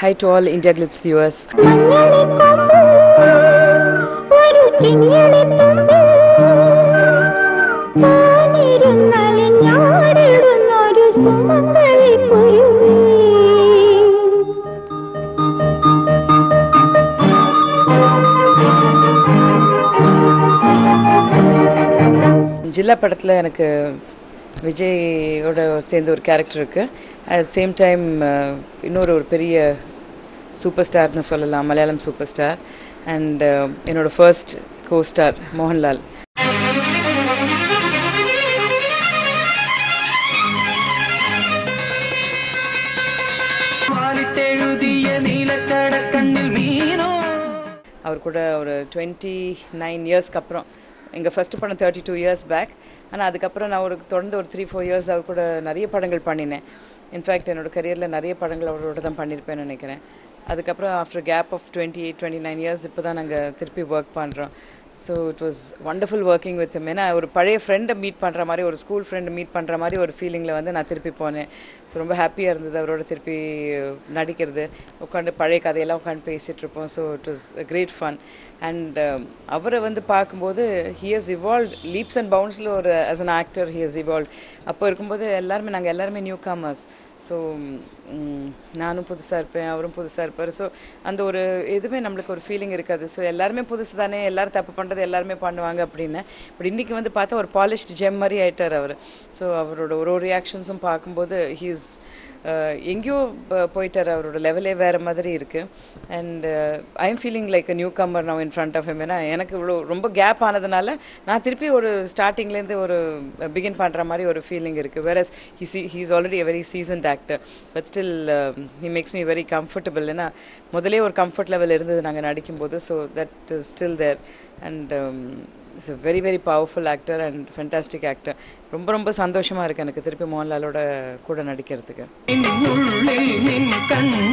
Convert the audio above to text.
Hi to all India Glitz viewers. ஜில்லா படத்தில் எனக்கு விஜயோட சேர்ந்து ஒரு கேரக்டர் இருக்குது. அட் சேம் டைம் இன்னொரு பெரிய சூப்பர் ஸ்டார்னு சொல்லலாம், மலையாளம் சூப்பர் ஸ்டார். அண்ட் என்னோட ஃபர்ஸ்ட் கோ ஸ்டார் மோகன்லால். அவர் கூட ஒரு 29 இயர்ஸ்க்கு அப்புறம், எங்கள் ஃபஸ்ட்டு படம் 32 இயர்ஸ் பேக். ஆனால் அதுக்கப்புறம் நான் தொடர்ந்து ஒரு 3-4 இயர்ஸ் அவர் கூட நிறைய படங்கள் பண்ணினேன். இன்ஃபேக்ட் என்னோடய கரியரில் நிறைய படங்கள் அவரோட தான் பண்ணியிருப்பேன்னு நினைக்கிறேன். அதுக்கப்புறம் ஆஃப்டர் கேப் ஆஃப் 28-29 இயர்ஸ் இப்போ தான் நாங்கள் திருப்பி ஒர்க் பண்ணுறோம். So it was wonderful working with him. ஏன்னா ஒரு பழைய ஃப்ரெண்டை மீட் பண்ணுற மாதிரி, ஒரு ஸ்கூல் ஃப்ரெண்டை மீட் பண்ணுற மாதிரி ஒரு ஃபீலிங்கில் வந்து நான் திருப்பி போனேன். ஸோ ரொம்ப ஹாப்பியாக இருந்தது அவரோட திருப்பி நடிக்கிறது. உட்காந்து பழைய கதையெல்லாம் உட்காந்து பேசிகிட்ருப்போம். So it was a great fun. And அவரை வந்து பார்க்கும்போது he has evolve leaps and பவுண்ட்ஸில் ஒரு as an actor he has evolve. அப்போ இருக்கும்போது நாங்கள் எல்லாருமே நியூ காமர்ஸ். ஸோ நானும் புதுசாக இருப்பேன், அவரும் புதுசாக இருப்பார். ஸோ அந்த ஒரு எதுவுமே நம்மளுக்கு ஒரு ஃபீலிங் இருக்காது. ஸோ எல்லாருமே புதுசு தானே, எல்லோரும் தப்பு பண்ணுறது எல்லாருமே பண்ணுவாங்க அப்படின்னு. பட் இன்றைக்கி வந்து பார்த்தா ஒரு பாலிஷ்டு ஜெம் மாதிரி ஆகிட்டார் அவர். ஸோ அவரோட ஒரு ரியாக்ஷன்ஸும் பார்க்கும்போது ஹீஸ் எங்கேயோ போயிட்டார். அவரோட லெவலே வேறு மாதிரி இருக்குது. And I am feeling like a newcomer now in front of him. ஏன்னா எனக்கு இவ்வளோ ரொம்ப கேப் ஆனதுனால நான் திருப்பி ஒரு ஸ்டார்டிங்லேருந்து ஒரு பிகின் பண்ணுற மாதிரி ஒரு ஃபீலிங் இருக்குது. Whereas he is already a very seasoned actor. But still he makes me very comfortable. ஏன்னா முதலே ஒரு கம்ஃபர்ட் லெவல் இருந்தது நாங்கள் நடிக்கும்போது. So that is still there. And it's a very very powerful actor and fantastic actor. ரொம்ப ரொம்ப சந்தோஷமா இருக்கு எனக்கு திருப்பி மோகன்லாலோட கூட நடிக்கிறதுக்கு. கண்ணில்